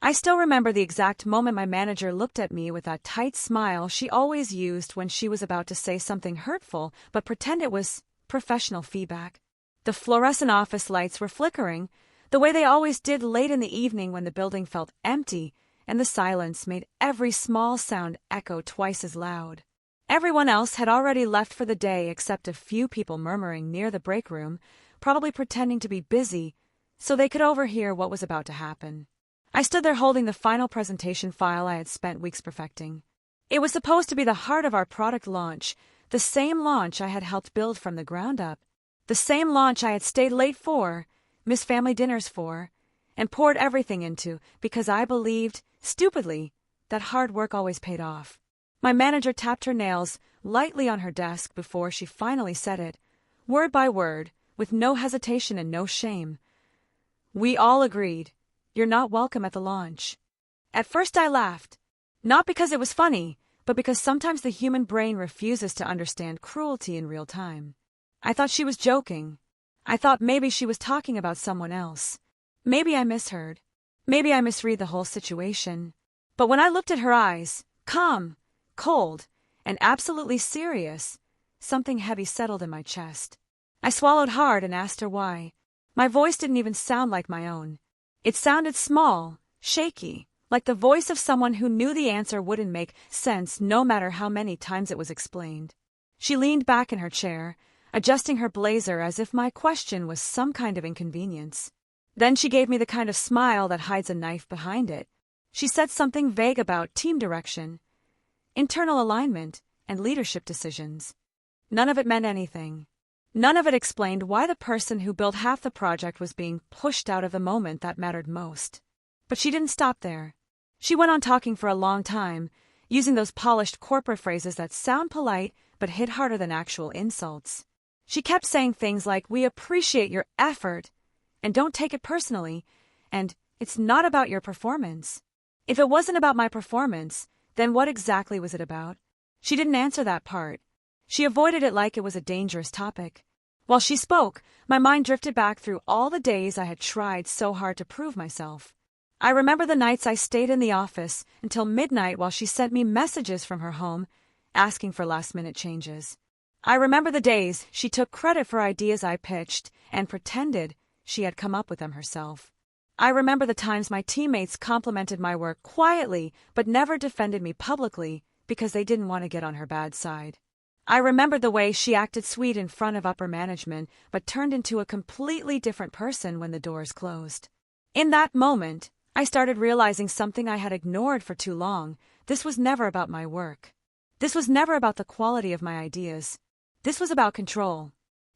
I still remember the exact moment my manager looked at me with that tight smile she always used when she was about to say something hurtful but pretend it was professional feedback. The fluorescent office lights were flickering, the way they always did late in the evening when the building felt empty, and the silence made every small sound echo twice as loud. Everyone else had already left for the day except a few people murmuring near the break room, probably pretending to be busy so they could overhear what was about to happen. I stood there holding the final presentation file I had spent weeks perfecting. It was supposed to be the heart of our product launch, the same launch I had helped build from the ground up, the same launch I had stayed late for, missed family dinners for, and poured everything into because I believed, stupidly, that hard work always paid off. My manager tapped her nails lightly on her desk before she finally said it, word by word, with no hesitation and no shame. We all agreed. You're not welcome at the launch. At first I laughed, not because it was funny, but because sometimes the human brain refuses to understand cruelty in real time. I thought she was joking. I thought maybe she was talking about someone else. Maybe I misheard. Maybe I misread the whole situation. But when I looked at her eyes, calm, cold, and absolutely serious, something heavy settled in my chest. I swallowed hard and asked her why. My voice didn't even sound like my own. It sounded small, shaky, like the voice of someone who knew the answer wouldn't make sense no matter how many times it was explained. She leaned back in her chair, adjusting her blazer as if my question was some kind of inconvenience. Then she gave me the kind of smile that hides a knife behind it. She said something vague about team direction, internal alignment, and leadership decisions. None of it meant anything. None of it explained why the person who built half the project was being pushed out of the moment that mattered most. But she didn't stop there. She went on talking for a long time, using those polished corporate phrases that sound polite but hit harder than actual insults. She kept saying things like, "We appreciate your effort," and "don't take it personally," and "it's not about your performance." If it wasn't about my performance, then what exactly was it about? She didn't answer that part. She avoided it like it was a dangerous topic. While she spoke, my mind drifted back through all the days I had tried so hard to prove myself. I remember the nights I stayed in the office until midnight while she sent me messages from her home, asking for last-minute changes. I remember the days she took credit for ideas I pitched and pretended she had come up with them herself. I remember the times my teammates complimented my work quietly but never defended me publicly because they didn't want to get on her bad side. I remembered the way she acted sweet in front of upper management but turned into a completely different person when the doors closed. In that moment, I started realizing something I had ignored for too long. This was never about my work. This was never about the quality of my ideas. This was about control.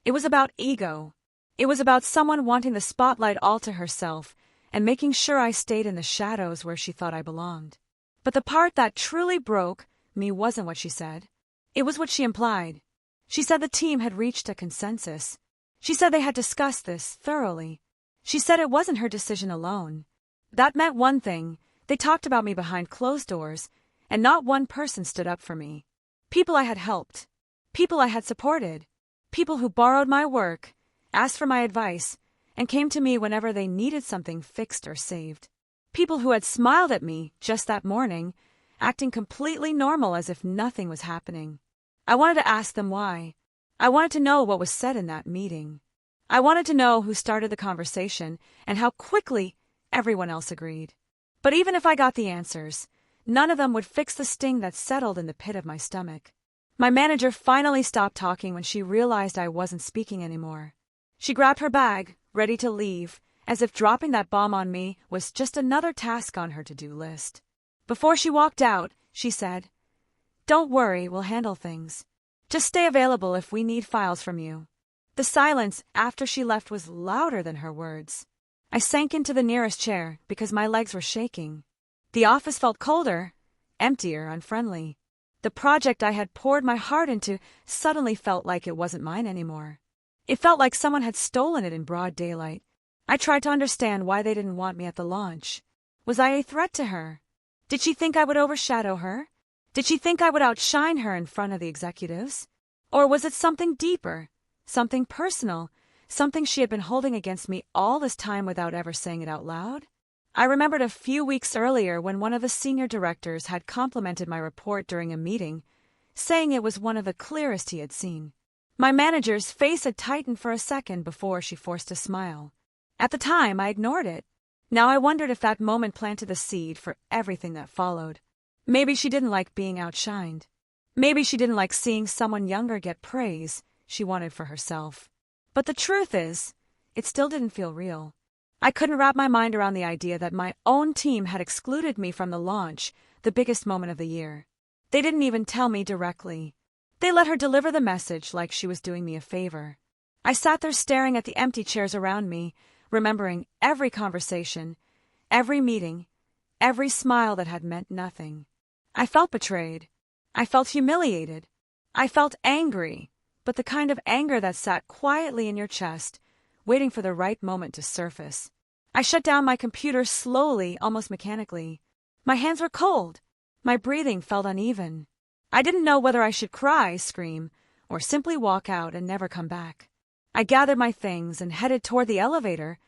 It was about ego. It was about someone wanting the spotlight all to herself and making sure I stayed in the shadows where she thought I belonged. But the part that truly broke me wasn't what she said. It was what she implied. She said the team had reached a consensus. She said they had discussed this thoroughly. She said it wasn't her decision alone. That meant one thing. They talked about me behind closed doors, and not one person stood up for me. People I had helped. People I had supported. People who borrowed my work, asked for my advice, and came to me whenever they needed something fixed or saved. People who had smiled at me just that morning, acting completely normal as if nothing was happening. I wanted to ask them why. I wanted to know what was said in that meeting. I wanted to know who started the conversation and how quickly everyone else agreed. But even if I got the answers, none of them would fix the sting that settled in the pit of my stomach. My manager finally stopped talking when she realized I wasn't speaking anymore. She grabbed her bag, ready to leave, as if dropping that bomb on me was just another task on her to-do list. Before she walked out, she said, "Don't worry, we'll handle things. Just stay available if we need files from you." The silence after she left was louder than her words. I sank into the nearest chair because my legs were shaking. The office felt colder, emptier, unfriendly. The project I had poured my heart into suddenly felt like it wasn't mine anymore. It felt like someone had stolen it in broad daylight. I tried to understand why they didn't want me at the launch. Was I a threat to her? Did she think I would overshadow her? Did she think I would outshine her in front of the executives? Or was it something deeper, something personal, something she had been holding against me all this time without ever saying it out loud? I remembered a few weeks earlier when one of the senior directors had complimented my report during a meeting, saying it was one of the clearest he had seen. My manager's face had tightened for a second before she forced a smile. At the time, I ignored it. Now I wondered if that moment planted the seed for everything that followed. Maybe she didn't like being outshined. Maybe she didn't like seeing someone younger get praise she wanted for herself. But the truth is, it still didn't feel real. I couldn't wrap my mind around the idea that my own team had excluded me from the launch, the biggest moment of the year. They didn't even tell me directly. They let her deliver the message like she was doing me a favor. I sat there staring at the empty chairs around me, remembering every conversation, every meeting, every smile that had meant nothing. I felt betrayed. I felt humiliated. I felt angry, but the kind of anger that sat quietly in your chest, waiting for the right moment to surface. I shut down my computer slowly, almost mechanically. My hands were cold. My breathing felt uneven. I didn't know whether I should cry, scream, or simply walk out and never come back. I gathered my things and headed toward the elevator,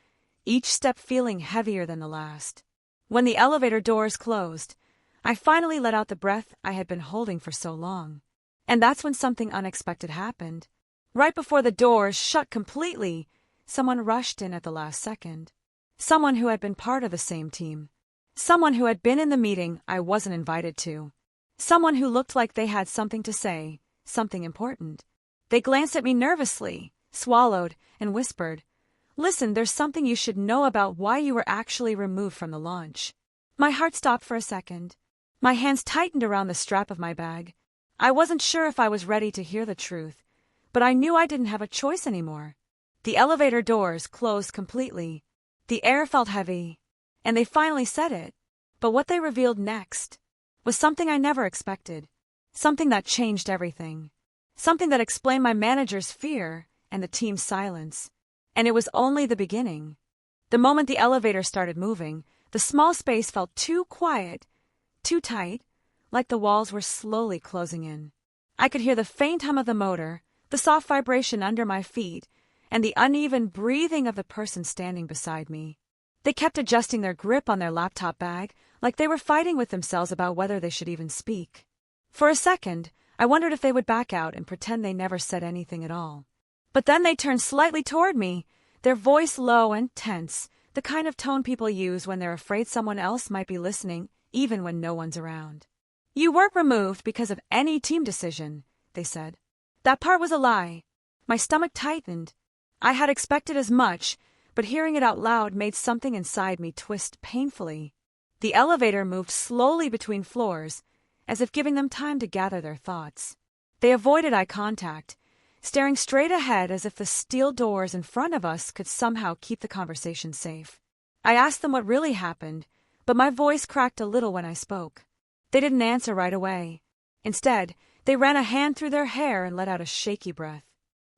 each step feeling heavier than the last. When the elevator doors closed, I finally let out the breath I had been holding for so long. And that's when something unexpected happened. Right before the doors shut completely, someone rushed in at the last second. Someone who had been part of the same team. Someone who had been in the meeting I wasn't invited to. Someone who looked like they had something to say, something important. They glanced at me nervously, swallowed, and whispered, "Listen, there's something you should know about why you were actually removed from the launch." My heart stopped for a second. My hands tightened around the strap of my bag. I wasn't sure if I was ready to hear the truth, but I knew I didn't have a choice anymore. The elevator doors closed completely. The air felt heavy, and they finally said it. But what they revealed next was something I never expected. Something that changed everything. Something that explained my manager's fear and the team's silence. And it was only the beginning. The moment the elevator started moving, the small space felt too quiet, too tight, like the walls were slowly closing in. I could hear the faint hum of the motor, the soft vibration under my feet, and the uneven breathing of the person standing beside me. They kept adjusting their grip on their laptop bag, like they were fighting with themselves about whether they should even speak. For a second, I wondered if they would back out and pretend they never said anything at all. But then they turned slightly toward me, their voice low and tense, the kind of tone people use when they're afraid someone else might be listening, even when no one's around. "You weren't removed because of any team decision," they said. That part was a lie. My stomach tightened. I had expected as much, but hearing it out loud made something inside me twist painfully. The elevator moved slowly between floors, as if giving them time to gather their thoughts. They avoided eye contact, staring straight ahead as if the steel doors in front of us could somehow keep the conversation safe. I asked them what really happened, but my voice cracked a little when I spoke. They didn't answer right away. Instead, they ran a hand through their hair and let out a shaky breath.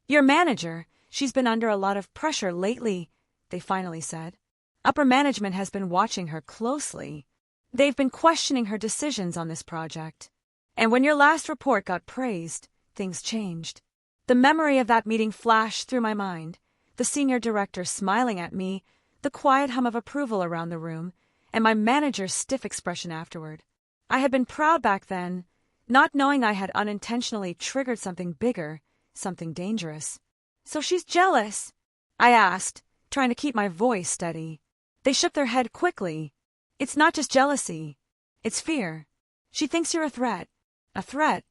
"Your manager, she's been under a lot of pressure lately," they finally said. "Upper management has been watching her closely. They've been questioning her decisions on this project. And when your last report got praised, things changed." The memory of that meeting flashed through my mind, the senior director smiling at me, the quiet hum of approval around the room, and my manager's stiff expression afterward. I had been proud back then, not knowing I had unintentionally triggered something bigger, something dangerous. "So she's jealous?" I asked, trying to keep my voice steady. They shook their head quickly. "It's not just jealousy. It's fear. She thinks you're a threat." A threat.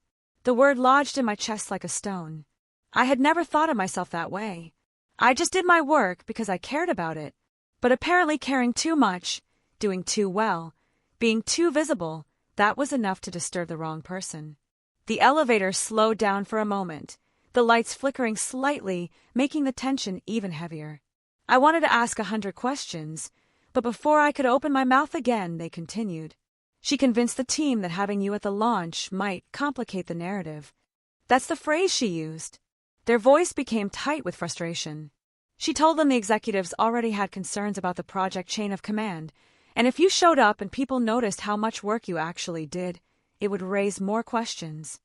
The word lodged in my chest like a stone. I had never thought of myself that way. I just did my work because I cared about it. But apparently caring too much, doing too well, being too visible, that was enough to disturb the wrong person. The elevator slowed down for a moment, the lights flickering slightly, making the tension even heavier. I wanted to ask 100 questions, but before I could open my mouth again, they continued. "She convinced the team that having you at the launch might complicate the narrative. That's the phrase she used." Their voice became tight with frustration. "She told them the executives already had concerns about the project chain of command, and if you showed up and people noticed how much work you actually did, it would raise more questions."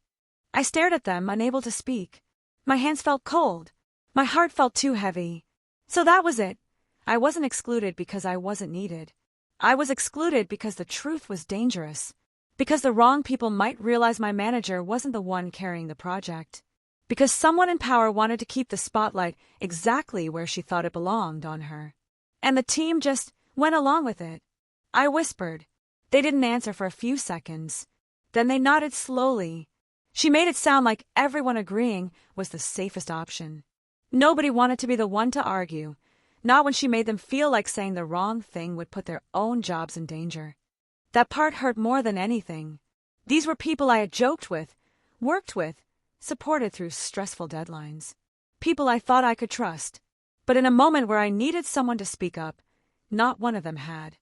I stared at them, unable to speak. My hands felt cold. My heart felt too heavy. So that was it. I wasn't excluded because I wasn't needed. I was excluded because the truth was dangerous. Because the wrong people might realize my manager wasn't the one carrying the project. Because someone in power wanted to keep the spotlight exactly where she thought it belonged on her. And the team just went along with it. I whispered. They didn't answer for a few seconds. Then they nodded slowly. She made it sound like everyone agreeing was the safest option. Nobody wanted to be the one to argue, not when she made them feel like saying the wrong thing would put their own jobs in danger. That part hurt more than anything. These were people I had joked with, worked with, supported through stressful deadlines. People I thought I could trust. But in a moment where I needed someone to speak up, not one of them had.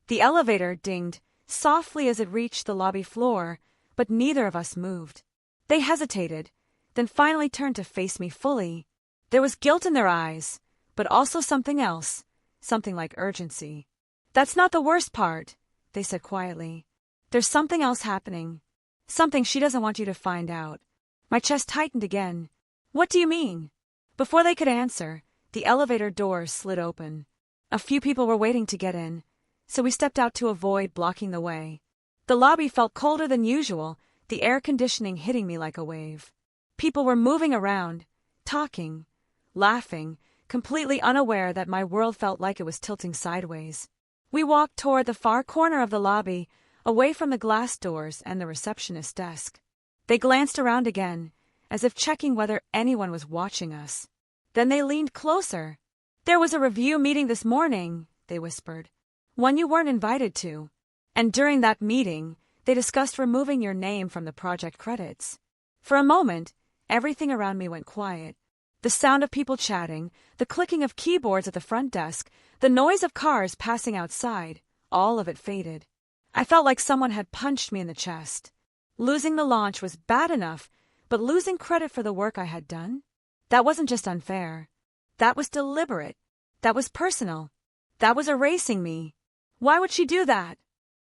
The elevator dinged softly as it reached the lobby floor, but neither of us moved. They hesitated, then finally turned to face me fully. There was guilt in their eyes, but also something else, something like urgency. "That's not the worst part," they said quietly. "There's something else happening. Something she doesn't want you to find out." My chest tightened again. "What do you mean?" Before they could answer, the elevator doors slid open. A few people were waiting to get in, so we stepped out to avoid blocking the way. The lobby felt colder than usual, the air conditioning hitting me like a wave. People were moving around, talking, laughing, completely unaware that my world felt like it was tilting sideways. We walked toward the far corner of the lobby, away from the glass doors and the receptionist's desk. They glanced around again, as if checking whether anyone was watching us. Then they leaned closer. "There was a review meeting this morning," they whispered. "One you weren't invited to. And during that meeting, they discussed removing your name from the project credits." For a moment, everything around me went quiet. The sound of people chatting, the clicking of keyboards at the front desk, the noise of cars passing outside, all of it faded. I felt like someone had punched me in the chest. Losing the launch was bad enough, but losing credit for the work I had done? That wasn't just unfair. That was deliberate. That was personal. That was erasing me. "Why would she do that?"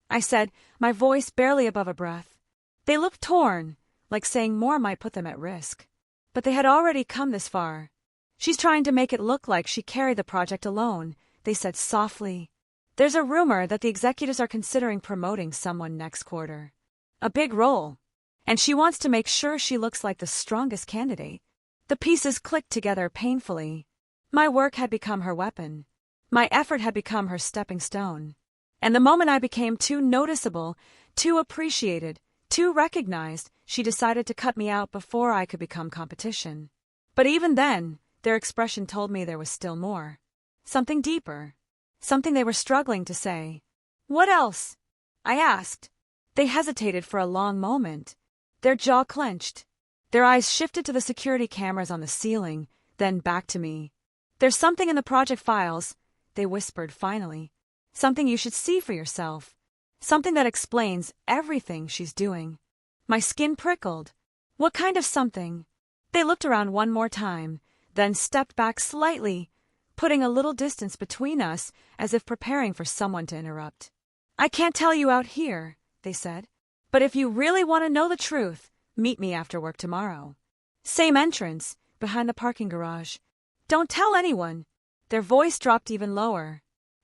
I said, my voice barely above a breath. They looked torn, like saying more might put them at risk. But they had already come this far. "She's trying to make it look like she carried the project alone," they said softly. "There's a rumor that the executives are considering promoting someone next quarter. A big role. And she wants to make sure she looks like the strongest candidate." The pieces clicked together painfully. My work had become her weapon. My effort had become her stepping stone. And the moment I became too noticeable, too appreciated, too recognized, she decided to cut me out before I could become competition. But even then, their expression told me there was still more. Something deeper. Something they were struggling to say. "What else?" I asked. They hesitated for a long moment. Their jaw clenched. Their eyes shifted to the security cameras on the ceiling, then back to me. "There's something in the project files," they whispered finally. "Something you should see for yourself. Something that explains everything she's doing." My skin prickled. What kind of something? They looked around one more time, then stepped back slightly, putting a little distance between us as if preparing for someone to interrupt. "I can't tell you out here," they said. "But if you really want to know the truth, meet me after work tomorrow. Same entrance, behind the parking garage. Don't tell anyone." Their voice dropped even lower.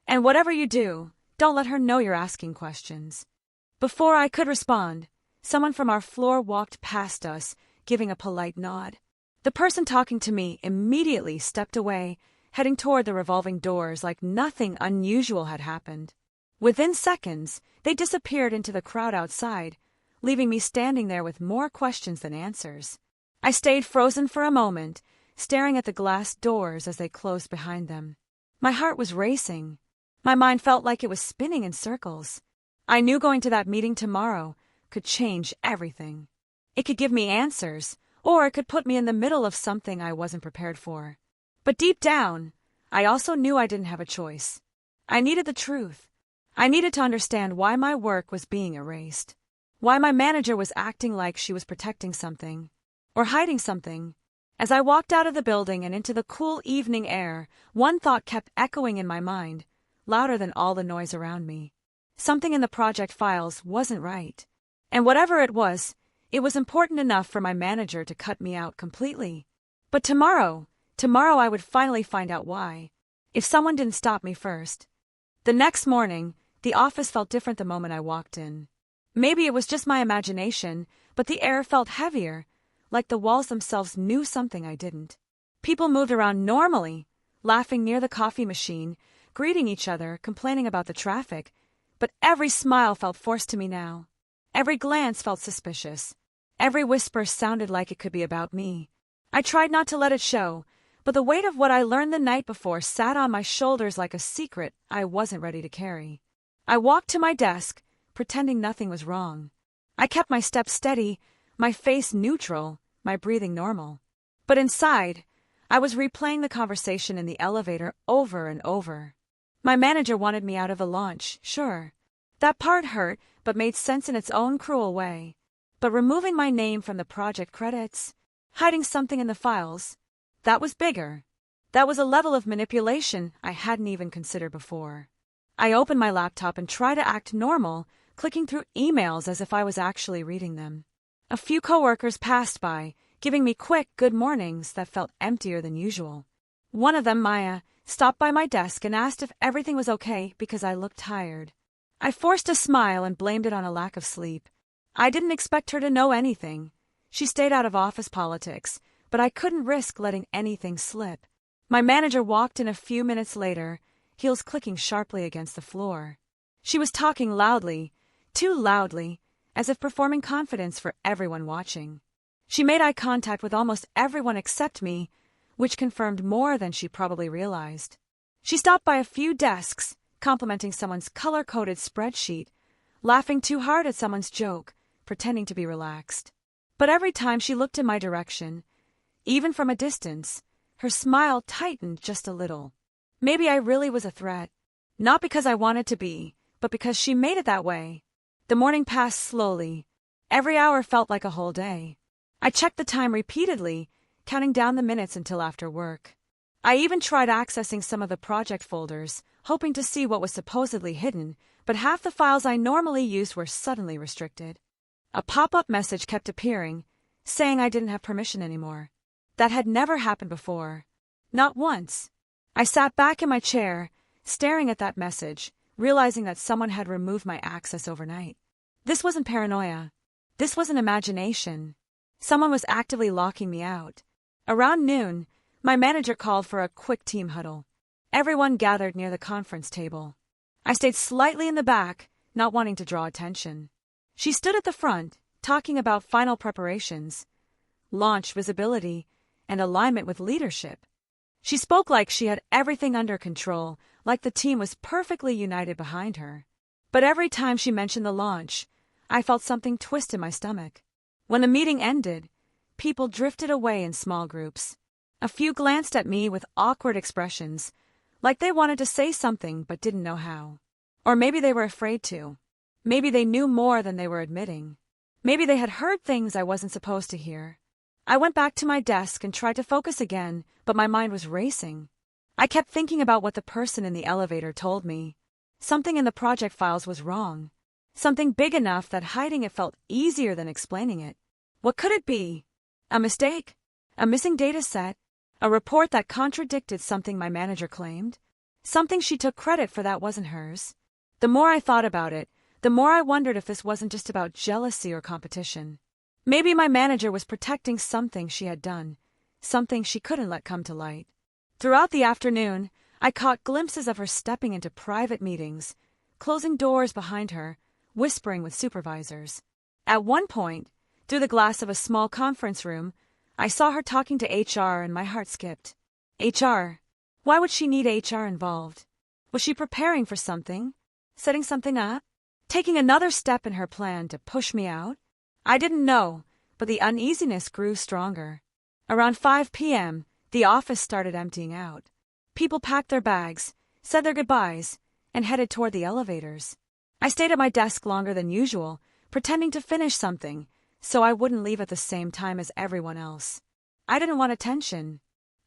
"And whatever you do, don't let her know you're asking questions." Before I could respond, someone from our floor walked past us, giving a polite nod. The person talking to me immediately stepped away, heading toward the revolving doors like nothing unusual had happened. Within seconds, they disappeared into the crowd outside, leaving me standing there with more questions than answers. I stayed frozen for a moment, staring at the glass doors as they closed behind them. My heart was racing. My mind felt like it was spinning in circles. I knew going to that meeting tomorrow could change everything. It could give me answers, or it could put me in the middle of something I wasn't prepared for. But deep down, I also knew I didn't have a choice. I needed the truth. I needed to understand why my work was being erased. Why my manager was acting like she was protecting something, or hiding something. As I walked out of the building and into the cool evening air, one thought kept echoing in my mind, louder than all the noise around me. Something in the project files wasn't right. And whatever it was important enough for my manager to cut me out completely. But tomorrow I would finally find out why, if someone didn't stop me first. The next morning, The office felt different the moment I walked in. Maybe it was just my imagination, but the air felt heavier, like the walls themselves knew something I didn't. People moved around normally, laughing near the coffee machine, greeting each other, complaining about the traffic, but every smile felt forced to me now. Every glance felt suspicious. Every whisper sounded like it could be about me. I tried not to let it show, but the weight of what I learned the night before sat on my shoulders like a secret I wasn't ready to carry. I walked to my desk, pretending nothing was wrong. I kept my steps steady, my face neutral, my breathing normal. But inside, I was replaying the conversation in the elevator over and over. My manager wanted me out of the launch, sure. That part hurt, but made sense in its own cruel way. But removing my name from the project credits, hiding something in the files, that was bigger. That was a level of manipulation I hadn't even considered before. I opened my laptop and tried to act normal, clicking through emails as if I was actually reading them. A few coworkers passed by, giving me quick good mornings that felt emptier than usual. One of them, Maya, stopped by my desk and asked if everything was okay because I looked tired. I forced a smile and blamed it on a lack of sleep. I didn't expect her to know anything. She stayed out of office politics, but I couldn't risk letting anything slip. My manager walked in a few minutes later, heels clicking sharply against the floor. She was talking loudly, too loudly, as if performing confidence for everyone watching. She made eye contact with almost everyone except me, which confirmed more than she probably realized. She stopped by a few desks, complimenting someone's color-coded spreadsheet, laughing too hard at someone's joke, pretending to be relaxed. But every time she looked in my direction, even from a distance, her smile tightened just a little. Maybe I really was a threat. Not because I wanted to be, but because she made it that way. The morning passed slowly. Every hour felt like a whole day. I checked the time repeatedly, counting down the minutes until after work. I even tried accessing some of the project folders, hoping to see what was supposedly hidden, but half the files I normally used were suddenly restricted. A pop-up message kept appearing, saying I didn't have permission anymore. That had never happened before. Not once. I sat back in my chair, staring at that message, realizing that someone had removed my access overnight. This wasn't paranoia. This wasn't imagination. Someone was actively locking me out. Around noon, my manager called for a quick team huddle. Everyone gathered near the conference table. I stayed slightly in the back, not wanting to draw attention. She stood at the front, talking about final preparations, launch visibility, and alignment with leadership. She spoke like she had everything under control, like the team was perfectly united behind her. But every time she mentioned the launch, I felt something twist in my stomach. When the meeting ended, people drifted away in small groups. A few glanced at me with awkward expressions, like they wanted to say something but didn't know how. Or maybe they were afraid to. Maybe they knew more than they were admitting. Maybe they had heard things I wasn't supposed to hear. I went back to my desk and tried to focus again, but my mind was racing. I kept thinking about what the person in the elevator told me. Something in the project files was wrong. Something big enough that hiding it felt easier than explaining it. What could it be? A mistake? A missing data set? A report that contradicted something my manager claimed? Something she took credit for that wasn't hers? The more I thought about it, the more I wondered if this wasn't just about jealousy or competition. Maybe my manager was protecting something she had done, something she couldn't let come to light. Throughout the afternoon, I caught glimpses of her stepping into private meetings, closing doors behind her, whispering with supervisors. At one point, through the glass of a small conference room, I saw her talking to HR and my heart skipped. HR? Why would she need HR involved? Was she preparing for something? Setting something up? Taking another step in her plan to push me out? I didn't know, but the uneasiness grew stronger. Around 5 p.m., the office started emptying out. People packed their bags, said their goodbyes, and headed toward the elevators. I stayed at my desk longer than usual, pretending to finish something, so I wouldn't leave at the same time as everyone else. I didn't want attention.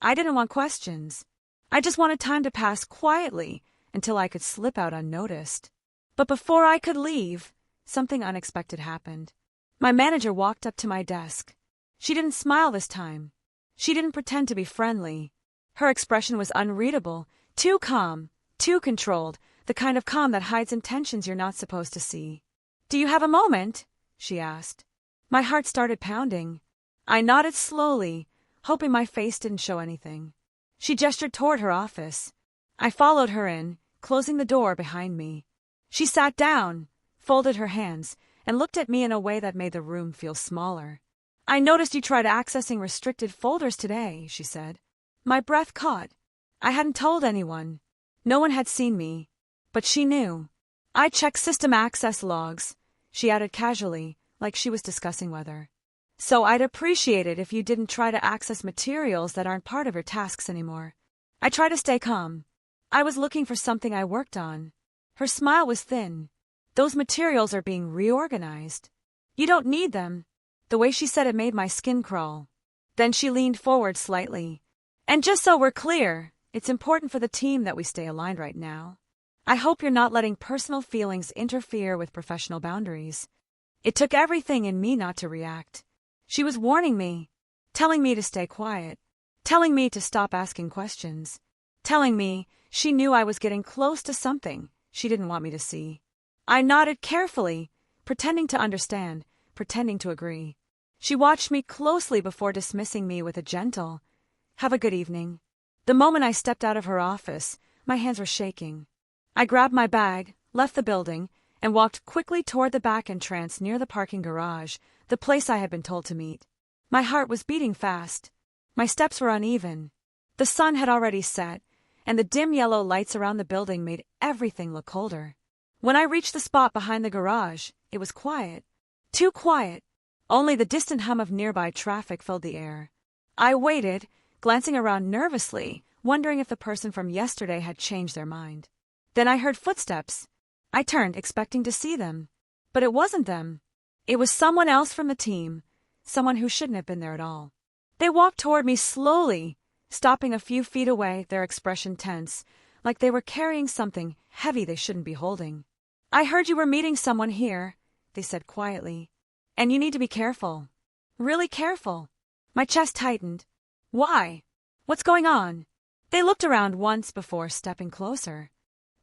I didn't want questions. I just wanted time to pass quietly until I could slip out unnoticed. But before I could leave, something unexpected happened. My manager walked up to my desk. She didn't smile this time. She didn't pretend to be friendly. Her expression was unreadable, too calm, too controlled, the kind of calm that hides intentions you're not supposed to see. "Do you have a moment?" she asked. My heart started pounding. I nodded slowly, hoping my face didn't show anything. She gestured toward her office. I followed her in, closing the door behind me. She sat down, folded her hands, and looked at me in a way that made the room feel smaller. "I noticed you tried accessing restricted folders today," she said. My breath caught. I hadn't told anyone. No one had seen me. But she knew. "I checked system access logs," she added casually, like she was discussing weather. "So I'd appreciate it if you didn't try to access materials that aren't part of your tasks anymore." I tried to stay calm. "I was looking for something I worked on." Her smile was thin. "Those materials are being reorganized. You don't need them." The way she said it made my skin crawl. Then she leaned forward slightly. "And just so we're clear, it's important for the team that we stay aligned right now. I hope you're not letting personal feelings interfere with professional boundaries." It took everything in me not to react. She was warning me, telling me to stay quiet, telling me to stop asking questions, telling me she knew I was getting close to something she didn't want me to see. I nodded carefully, pretending to understand, pretending to agree. She watched me closely before dismissing me with a gentle, "Have a good evening." The moment I stepped out of her office, my hands were shaking. I grabbed my bag, left the building, and walked quickly toward the back entrance near the parking garage, the place I had been told to meet. My heart was beating fast. My steps were uneven. The sun had already set, and the dim yellow lights around the building made everything look colder. When I reached the spot behind the garage, it was quiet. Too quiet. Only the distant hum of nearby traffic filled the air. I waited, glancing around nervously, wondering if the person from yesterday had changed their mind. Then I heard footsteps. I turned, expecting to see them. But it wasn't them. It was someone else from the team, someone who shouldn't have been there at all. They walked toward me slowly, stopping a few feet away, their expression tense, like they were carrying something heavy they shouldn't be holding. "I heard you were meeting someone here," they said quietly. "And you need to be careful. Really careful." My chest tightened. "Why? What's going on?" They looked around once before stepping closer.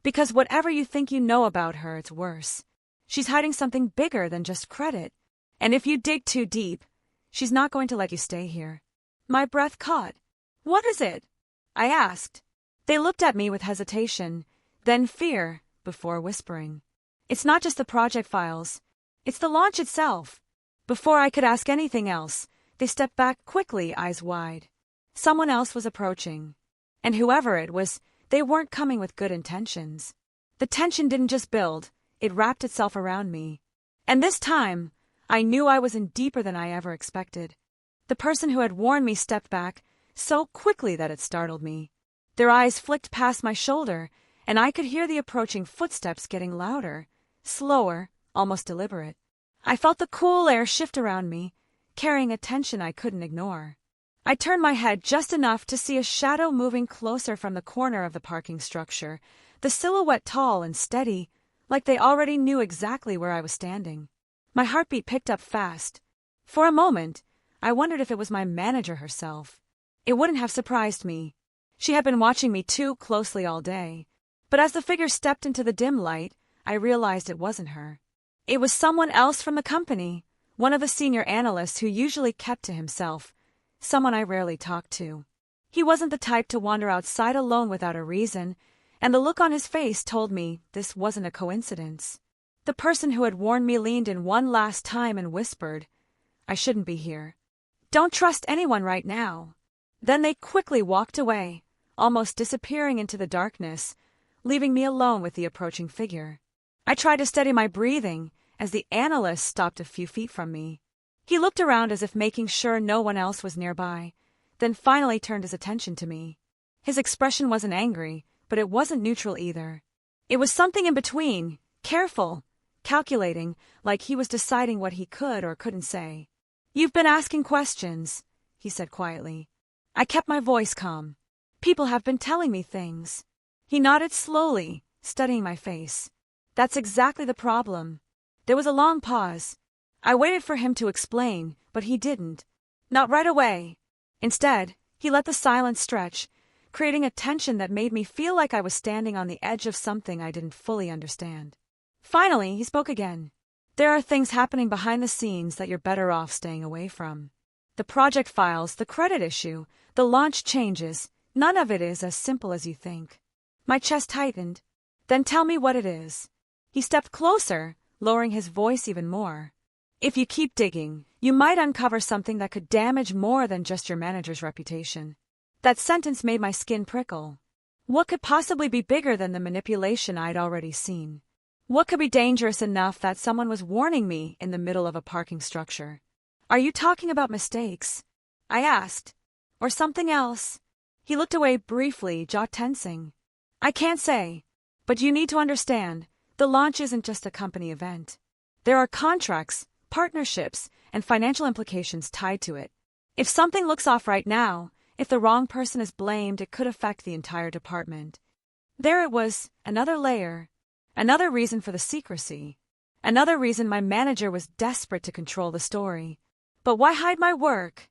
"Because whatever you think you know about her, it's worse. She's hiding something bigger than just credit. And if you dig too deep, she's not going to let you stay here." My breath caught. "What is it?" I asked. They looked at me with hesitation, then fear, before whispering. "It's not just the project files. It's the launch itself." Before I could ask anything else, they stepped back quickly, eyes wide. Someone else was approaching. And whoever it was, they weren't coming with good intentions. The tension didn't just build, it wrapped itself around me. And this time, I knew I was in deeper than I ever expected. The person who had warned me stepped back, so quickly that it startled me. Their eyes flicked past my shoulder, and I could hear the approaching footsteps getting louder, slower, almost deliberate. I felt the cool air shift around me, carrying a tension I couldn't ignore. I turned my head just enough to see a shadow moving closer from the corner of the parking structure, the silhouette tall and steady, like they already knew exactly where I was standing. My heartbeat picked up fast. For a moment, I wondered if it was my manager herself. It wouldn't have surprised me. She had been watching me too closely all day. But as the figure stepped into the dim light, I realized it wasn't her. It was someone else from the company, one of the senior analysts who usually kept to himself, someone I rarely talked to. He wasn't the type to wander outside alone without a reason, and the look on his face told me this wasn't a coincidence. The person who had warned me leaned in one last time and whispered, "I shouldn't be here. Don't trust anyone right now." Then they quickly walked away, almost disappearing into the darkness, leaving me alone with the approaching figure. I tried to steady my breathing as the analyst stopped a few feet from me. He looked around as if making sure no one else was nearby, then finally turned his attention to me. His expression wasn't angry, but it wasn't neutral either. It was something in between, careful, calculating, like he was deciding what he could or couldn't say. "You've been asking questions," he said quietly. I kept my voice calm. "People have been telling me things." He nodded slowly, studying my face. "That's exactly the problem." There was a long pause. I waited for him to explain, but he didn't. Not right away. Instead, he let the silence stretch, creating a tension that made me feel like I was standing on the edge of something I didn't fully understand. Finally, he spoke again. There are things happening behind the scenes that you're better off staying away from. The project files, the credit issue, the launch changes, none of it is as simple as you think. My chest tightened. Then tell me what it is. He stepped closer, lowering his voice even more. If you keep digging, you might uncover something that could damage more than just your manager's reputation. That sentence made my skin prickle. What could possibly be bigger than the manipulation I'd already seen? What could be dangerous enough that someone was warning me in the middle of a parking structure? Are you talking about mistakes? I asked. Or something else? He looked away briefly, jaw tensing. I can't say. But you need to understand, the launch isn't just a company event. There are contracts, partnerships, and financial implications tied to it. If something looks off right now, if the wrong person is blamed, it could affect the entire department. There it was, another layer. Another reason for the secrecy. Another reason my manager was desperate to control the story. But why hide my work?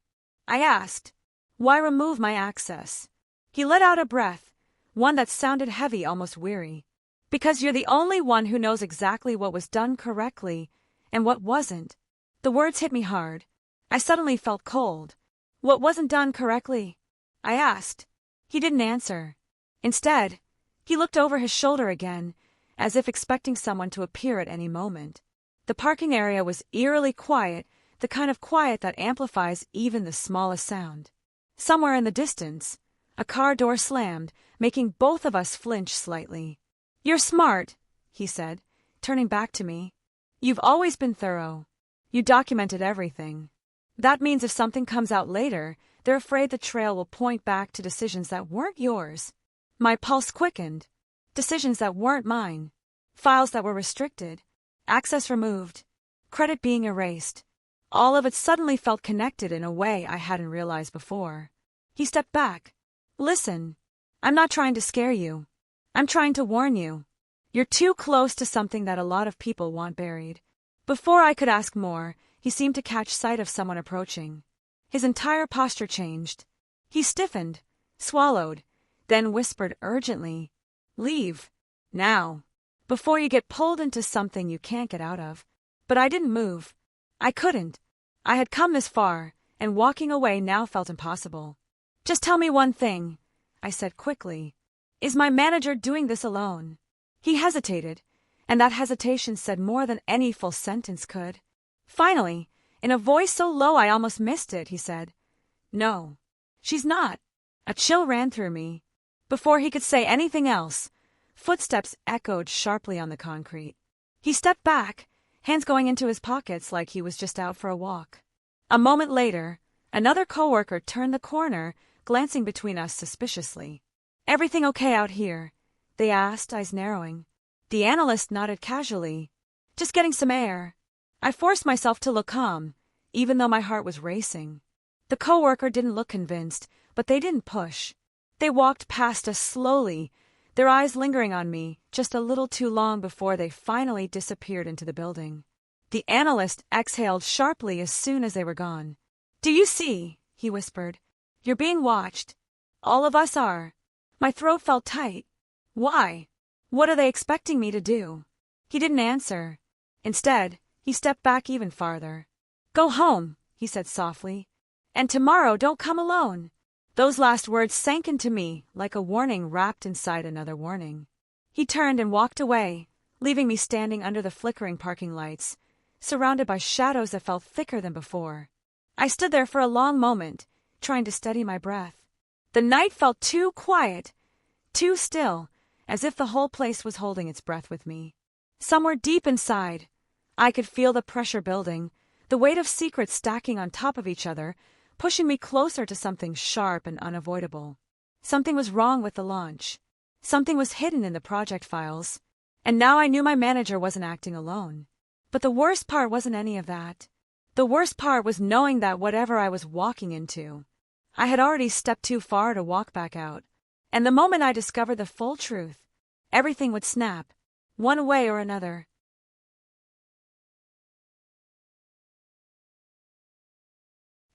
I asked. Why remove my access? He let out a breath, one that sounded heavy, almost weary. Because you're the only one who knows exactly what was done correctly and what wasn't. The words hit me hard. I suddenly felt cold. What wasn't done correctly? I asked. He didn't answer. Instead, he looked over his shoulder again, as if expecting someone to appear at any moment. The parking area was eerily quiet, the kind of quiet that amplifies even the smallest sound. Somewhere in the distance, a car door slammed, making both of us flinch slightly. You're smart, he said, turning back to me. You've always been thorough. You documented everything. That means if something comes out later, they're afraid the trail will point back to decisions that weren't yours. My pulse quickened. Decisions that weren't mine. Files that were restricted. Access removed. Credit being erased. All of it suddenly felt connected in a way I hadn't realized before. He stepped back. Listen. I'm not trying to scare you. I'm trying to warn you. You're too close to something that a lot of people want buried. Before I could ask more, he seemed to catch sight of someone approaching. His entire posture changed. He stiffened, swallowed, then whispered urgently, Leave. Now. Before you get pulled into something you can't get out of. But I didn't move. I couldn't. I had come this far, and walking away now felt impossible. Just tell me one thing, I said quickly. Is my manager doing this alone? He hesitated, and that hesitation said more than any full sentence could. Finally, in a voice so low I almost missed it, he said, No, she's not. A chill ran through me. Before he could say anything else, footsteps echoed sharply on the concrete. He stepped back, hands going into his pockets like he was just out for a walk. A moment later, another coworker turned the corner, glancing between us suspiciously. Everything okay out here? They asked, eyes narrowing. The analyst nodded casually. Just getting some air. I forced myself to look calm, even though my heart was racing. The coworker didn't look convinced, but they didn't push. They walked past us slowly, their eyes lingering on me just a little too long before they finally disappeared into the building. The analyst exhaled sharply as soon as they were gone. Do you see? He whispered. You're being watched. All of us are. My throat felt tight. Why? What are they expecting me to do? He didn't answer. Instead, he stepped back even farther. Go home, he said softly. And tomorrow don't come alone. Those last words sank into me like a warning wrapped inside another warning. He turned and walked away, leaving me standing under the flickering parking lights, surrounded by shadows that felt thicker than before. I stood there for a long moment, trying to steady my breath. The night felt too quiet, too still, as if the whole place was holding its breath with me. Somewhere deep inside, I could feel the pressure building, the weight of secrets stacking on top of each other, pushing me closer to something sharp and unavoidable. Something was wrong with the launch. Something was hidden in the project files. And now I knew my manager wasn't acting alone. But the worst part wasn't any of that. The worst part was knowing that whatever I was walking into, I had already stepped too far to walk back out. And the moment I discovered the full truth, everything would snap, one way or another.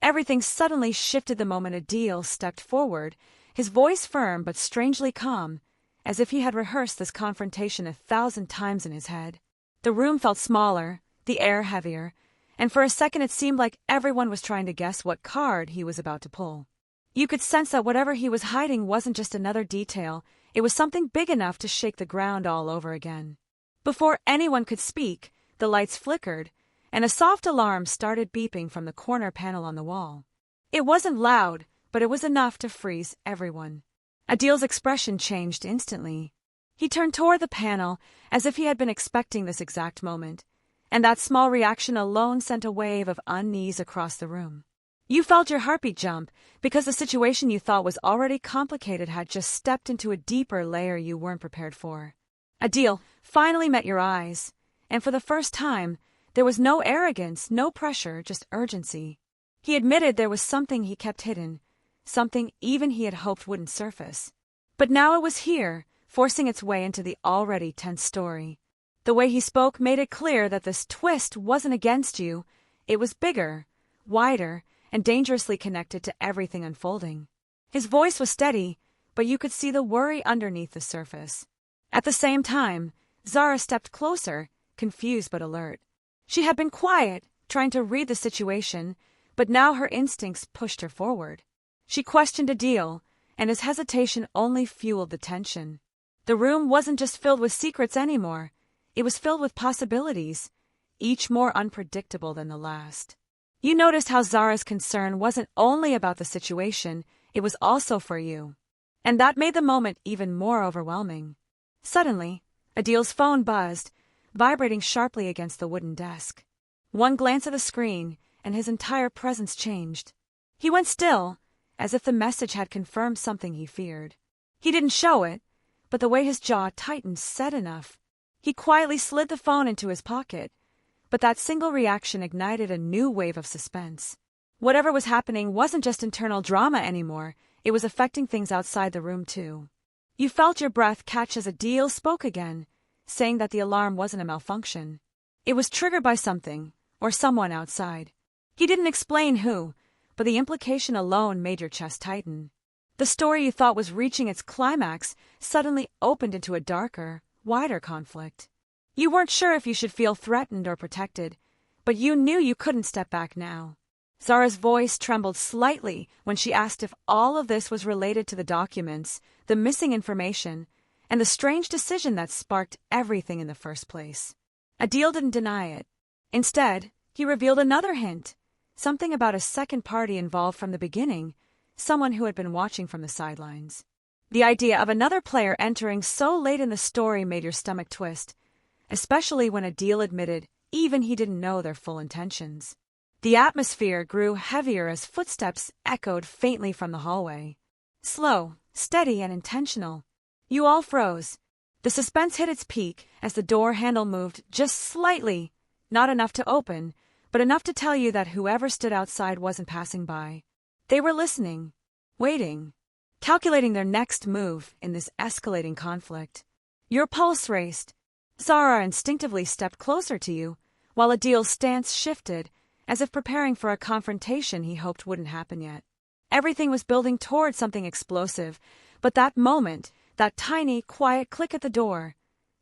Everything suddenly shifted the moment Adil stepped forward, his voice firm but strangely calm, as if he had rehearsed this confrontation 1,000 times in his head. The room felt smaller, the air heavier, and for a second it seemed like everyone was trying to guess what card he was about to pull. You could sense that whatever he was hiding wasn't just another detail, it was something big enough to shake the ground all over again. Before anyone could speak, the lights flickered, and a soft alarm started beeping from the corner panel on the wall. It wasn't loud, but it was enough to freeze everyone. Adil's expression changed instantly. He turned toward the panel as if he had been expecting this exact moment, and that small reaction alone sent a wave of unease across the room. You felt your heartbeat jump because the situation you thought was already complicated had just stepped into a deeper layer you weren't prepared for. Adil finally met your eyes, and for the first time, there was no arrogance, no pressure, just urgency. He admitted there was something he kept hidden, something even he had hoped wouldn't surface. But now it was here, forcing its way into the already tense story. The way he spoke made it clear that this twist wasn't against you, it was bigger, wider, and dangerously connected to everything unfolding. His voice was steady, but you could see the worry underneath the surface. At the same time, Zara stepped closer, confused but alert. She had been quiet, trying to read the situation, but now her instincts pushed her forward. She questioned Adil, and his hesitation only fueled the tension. The room wasn't just filled with secrets anymore, it was filled with possibilities, each more unpredictable than the last. You noticed how Zara's concern wasn't only about the situation, it was also for you. And that made the moment even more overwhelming. Suddenly, Adil's phone buzzed, vibrating sharply against the wooden desk. One glance at the screen, and his entire presence changed. He went still, as if the message had confirmed something he feared. He didn't show it, but the way his jaw tightened said enough. He quietly slid the phone into his pocket, but that single reaction ignited a new wave of suspense. Whatever was happening wasn't just internal drama anymore, it was affecting things outside the room too. You felt your breath catch as Adil spoke again, saying that the alarm wasn't a malfunction. It was triggered by something, or someone outside. He didn't explain who, but the implication alone made your chest tighten. The story you thought was reaching its climax suddenly opened into a darker, wider conflict. You weren't sure if you should feel threatened or protected, but you knew you couldn't step back now. Zara's voice trembled slightly when she asked if all of this was related to the documents, the missing information, and the strange decision that sparked everything in the first place. Adil didn't deny it. Instead, he revealed another hint, something about a second party involved from the beginning, someone who had been watching from the sidelines. The idea of another player entering so late in the story made your stomach twist, especially when Adil admitted even he didn't know their full intentions. The atmosphere grew heavier as footsteps echoed faintly from the hallway. Slow, steady, and intentional. You all froze. The suspense hit its peak as the door handle moved just slightly, not enough to open, but enough to tell you that whoever stood outside wasn't passing by. They were listening, waiting, calculating their next move in this escalating conflict. Your pulse raced. Zara instinctively stepped closer to you, while Adil's stance shifted, as if preparing for a confrontation he hoped wouldn't happen yet. Everything was building toward something explosive, but that moment, that tiny, quiet click at the door,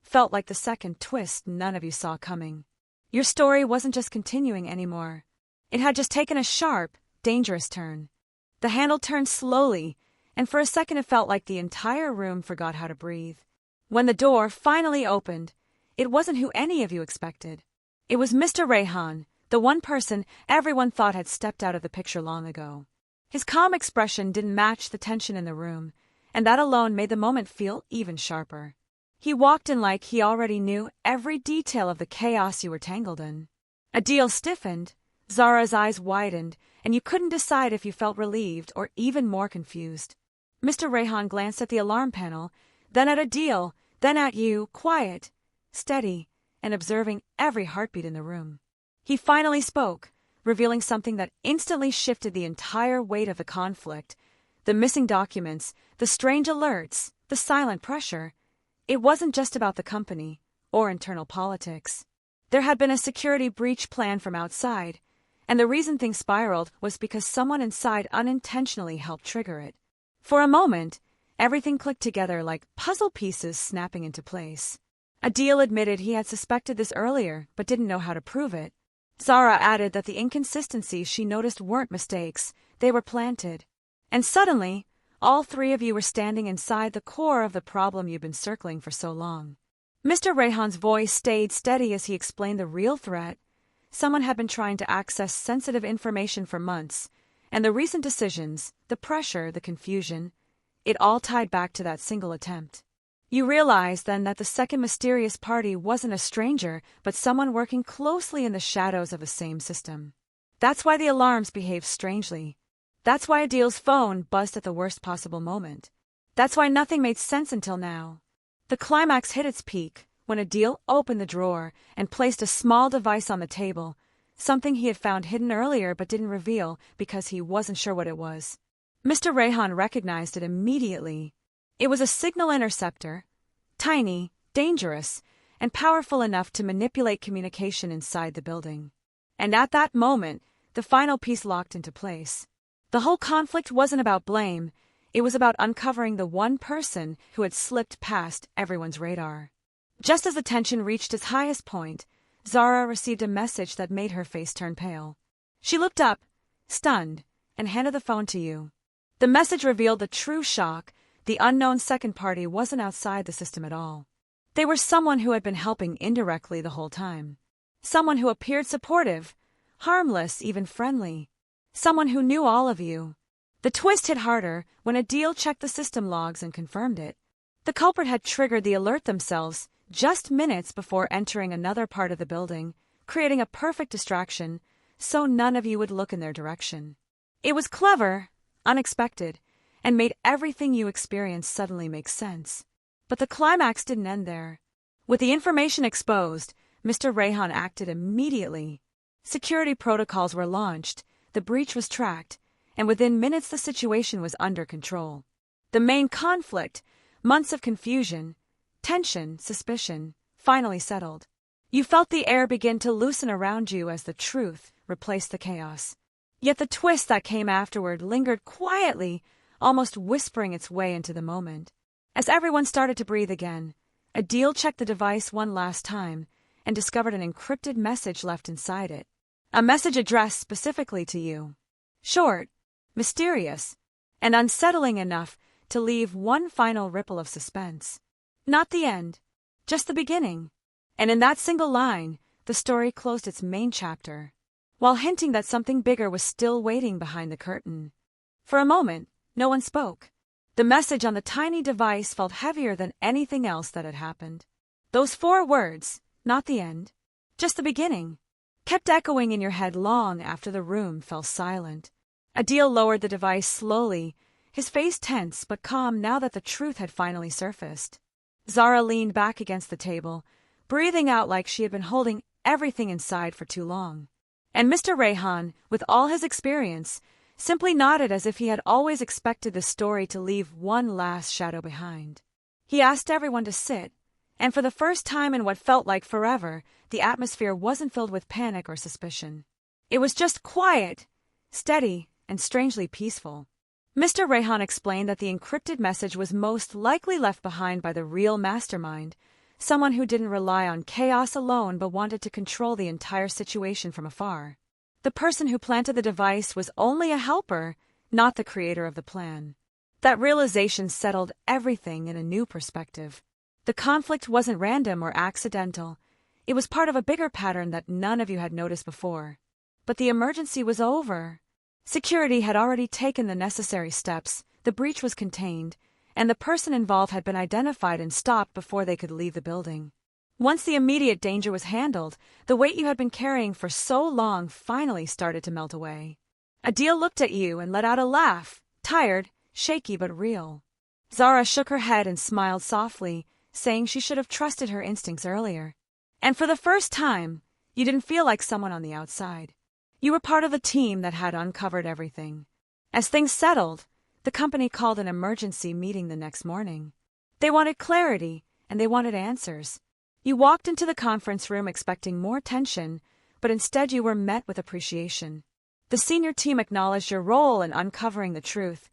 felt like the second twist none of you saw coming. Your story wasn't just continuing anymore. It had just taken a sharp, dangerous turn. The handle turned slowly, and for a second it felt like the entire room forgot how to breathe. When the door finally opened, it wasn't who any of you expected. It was Mr. Rayhan, the one person everyone thought had stepped out of the picture long ago. His calm expression didn't match the tension in the room, and that alone made the moment feel even sharper. He walked in like he already knew every detail of the chaos you were tangled in. Adil stiffened, Zara's eyes widened, and you couldn't decide if you felt relieved or even more confused. Mr. Rayhan glanced at the alarm panel, then at Adil, then at you, quiet, steady, and observing every heartbeat in the room. He finally spoke, revealing something that instantly shifted the entire weight of the conflict. The missing documents, the strange alerts, the silent pressure. It wasn't just about the company or internal politics. There had been a security breach planned from outside, and the reason things spiraled was because someone inside unintentionally helped trigger it. For a moment, everything clicked together like puzzle pieces snapping into place. Adil admitted he had suspected this earlier, but didn't know how to prove it. Zara added that the inconsistencies she noticed weren't mistakes, they were planted. And suddenly, all three of you were standing inside the core of the problem you've been circling for so long. Mr. Rayhan's voice stayed steady as he explained the real threat. Someone had been trying to access sensitive information for months, and the recent decisions, the pressure, the confusion, it all tied back to that single attempt. You realized then that the second mysterious party wasn't a stranger, but someone working closely in the shadows of the same system. That's why the alarms behaved strangely. That's why Adil's phone buzzed at the worst possible moment. That's why nothing made sense until now. The climax hit its peak when Adil opened the drawer and placed a small device on the table, something he had found hidden earlier but didn't reveal because he wasn't sure what it was. Mr. Rayhan recognized it immediately. It was a signal interceptor, tiny, dangerous, and powerful enough to manipulate communication inside the building. And at that moment, the final piece locked into place. The whole conflict wasn't about blame, it was about uncovering the one person who had slipped past everyone's radar. Just as the tension reached its highest point, Zara received a message that made her face turn pale. She looked up, stunned, and handed the phone to you. The message revealed the true shock. The unknown second party wasn't outside the system at all. They were someone who had been helping indirectly the whole time. Someone who appeared supportive, harmless, even friendly. Someone who knew all of you. The twist hit harder when Adil checked the system logs and confirmed it. The culprit had triggered the alert themselves just minutes before entering another part of the building, creating a perfect distraction so none of you would look in their direction. It was clever, unexpected, and made everything you experienced suddenly make sense. But the climax didn't end there. With the information exposed, Mr. Rayhan acted immediately. Security protocols were launched, the breach was tracked, and within minutes the situation was under control. The main conflict, months of confusion, tension, suspicion, finally settled. You felt the air begin to loosen around you as the truth replaced the chaos. Yet the twist that came afterward lingered quietly, almost whispering its way into the moment. As everyone started to breathe again, Adil checked the device one last time and discovered an encrypted message left inside it. A message addressed specifically to you. Short, mysterious, and unsettling enough to leave one final ripple of suspense. Not the end, just the beginning. And in that single line, the story closed its main chapter, while hinting that something bigger was still waiting behind the curtain. For a moment, no one spoke. The message on the tiny device felt heavier than anything else that had happened. Those 4 words, not the end, just the beginning, kept echoing in your head long after the room fell silent. Adil lowered the device slowly, his face tense but calm now that the truth had finally surfaced. Zara leaned back against the table, breathing out like she had been holding everything inside for too long. And Mr. Rayhan, with all his experience, simply nodded as if he had always expected the story to leave one last shadow behind. He asked everyone to sit, and for the first time in what felt like forever, the atmosphere wasn't filled with panic or suspicion. It was just quiet, steady, and strangely peaceful. Mr. Rayhan explained that the encrypted message was most likely left behind by the real mastermind, someone who didn't rely on chaos alone but wanted to control the entire situation from afar. The person who planted the device was only a helper, not the creator of the plan. That realization settled everything in a new perspective. The conflict wasn't random or accidental. It was part of a bigger pattern that none of you had noticed before. But the emergency was over. Security had already taken the necessary steps, the breach was contained, and the person involved had been identified and stopped before they could leave the building. Once the immediate danger was handled, the weight you had been carrying for so long finally started to melt away. Adil looked at you and let out a laugh, tired, shaky but real. Zara shook her head and smiled softly, saying she should have trusted her instincts earlier. And for the first time, you didn't feel like someone on the outside. You were part of the team that had uncovered everything. As things settled, the company called an emergency meeting the next morning. They wanted clarity, and they wanted answers. You walked into the conference room expecting more tension, but instead you were met with appreciation. The senior team acknowledged your role in uncovering the truth.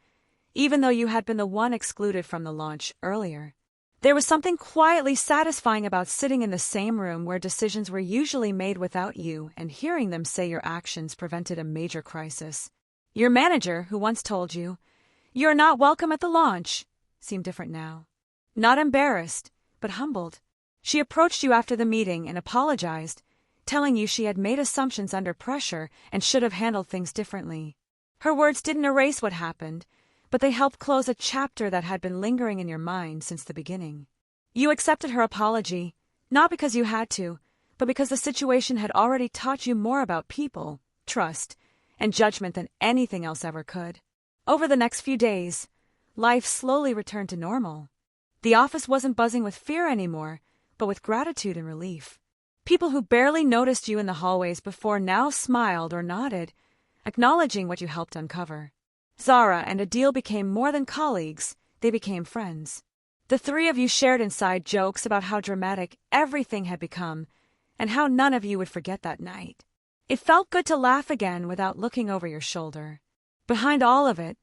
even though you had been the one excluded from the launch earlier. There was something quietly satisfying about sitting in the same room where decisions were usually made without you and hearing them say your actions prevented a major crisis. Your manager, who once told you, "You're not welcome at the launch," seemed different now. Not embarrassed, but humbled. She approached you after the meeting and apologized, telling you she had made assumptions under pressure and should have handled things differently. Her words didn't erase what happened, but they helped close a chapter that had been lingering in your mind since the beginning. You accepted her apology, not because you had to, but because the situation had already taught you more about people, trust, and judgment than anything else ever could. Over the next few days, life slowly returned to normal. The office wasn't buzzing with fear anymore, but with gratitude and relief. People who barely noticed you in the hallways before now smiled or nodded, acknowledging what you helped uncover. Zara and Adil became more than colleagues, they became friends. The three of you shared inside jokes about how dramatic everything had become, and how none of you would forget that night. It felt good to laugh again without looking over your shoulder. Behind all of it,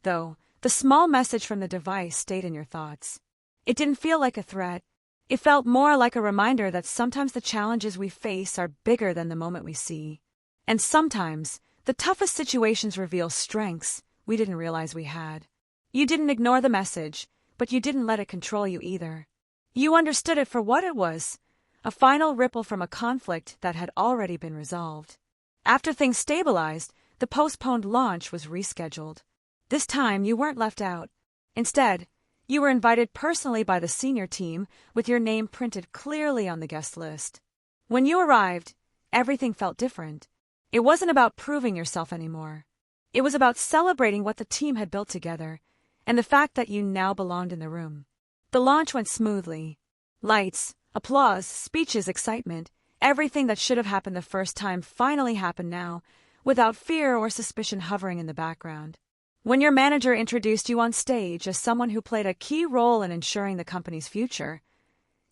though, the small message from the device stayed in your thoughts. It didn't feel like a threat. It felt more like a reminder that sometimes the challenges we face are bigger than the moment we see. And sometimes, the toughest situations reveal strengths we didn't realize we had. You didn't ignore the message, but you didn't let it control you either. You understood it for what it was, a final ripple from a conflict that had already been resolved. After things stabilized, the postponed launch was rescheduled. This time, you weren't left out. Instead, you were invited personally by the senior team with your name printed clearly on the guest list. When you arrived, everything felt different. It wasn't about proving yourself anymore. It was about celebrating what the team had built together, and the fact that you now belonged in the room. The launch went smoothly. Lights, applause, speeches, excitement, everything that should have happened the first time finally happened now, without fear or suspicion hovering in the background. When your manager introduced you on stage as someone who played a key role in ensuring the company's future,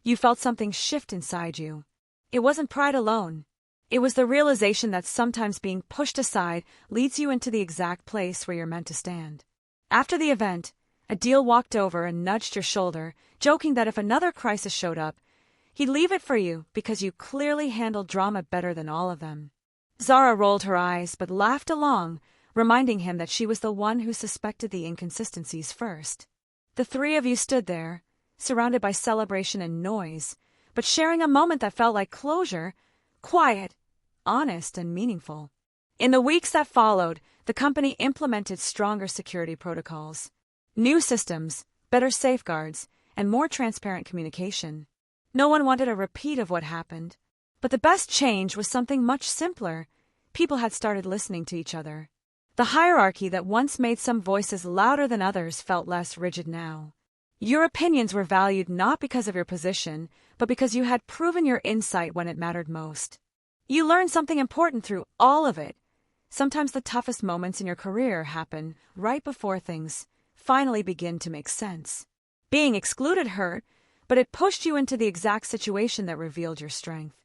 you felt something shift inside you. It wasn't pride alone. It was the realization that sometimes being pushed aside leads you into the exact place where you're meant to stand. After the event, Adil walked over and nudged your shoulder, joking that if another crisis showed up, he'd leave it for you because you clearly handled drama better than all of them. Zara rolled her eyes but laughed along, reminding him that she was the one who suspected the inconsistencies first. The three of you stood there, surrounded by celebration and noise, but sharing a moment that felt like closure, quiet, honest, and meaningful. In the weeks that followed, the company implemented stronger security protocols. New systems, better safeguards, and more transparent communication. No one wanted a repeat of what happened. But the best change was something much simpler. People had started listening to each other. The hierarchy that once made some voices louder than others felt less rigid now. Your opinions were valued not because of your position, but because you had proven your insight when it mattered most. You learned something important through all of it. Sometimes the toughest moments in your career happen right before things finally begin to make sense. Being excluded hurt, but it pushed you into the exact situation that revealed your strength.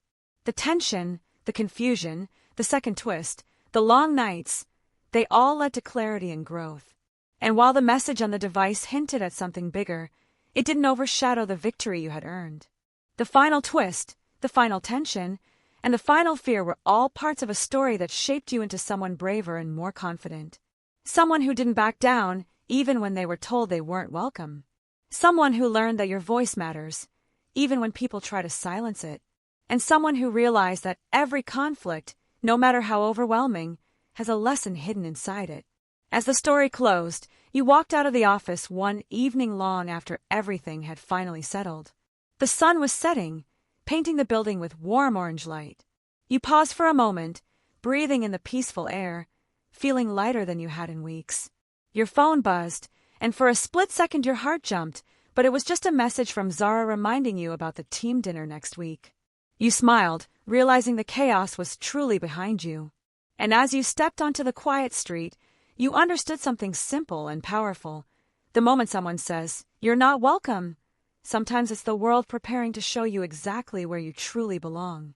The tension, the confusion, the second twist, the long nights, they all led to clarity and growth. And while the message on the device hinted at something bigger, it didn't overshadow the victory you had earned. The final twist, the final tension, and the final fear were all parts of a story that shaped you into someone braver and more confident. Someone who didn't back down, even when they were told they weren't welcome. Someone who learned that your voice matters, even when people try to silence it. And someone who realized that every conflict, no matter how overwhelming, has a lesson hidden inside it. As the story closed, you walked out of the office one evening long after everything had finally settled. The sun was setting, painting the building with warm orange light. You paused for a moment, breathing in the peaceful air, feeling lighter than you had in weeks. Your phone buzzed, and for a split second your heart jumped, but it was just a message from Zara reminding you about the team dinner next week. You smiled, realizing the chaos was truly behind you. And as you stepped onto the quiet street, you understood something simple and powerful. The moment someone says, "You're not welcome," sometimes it's the world preparing to show you exactly where you truly belong.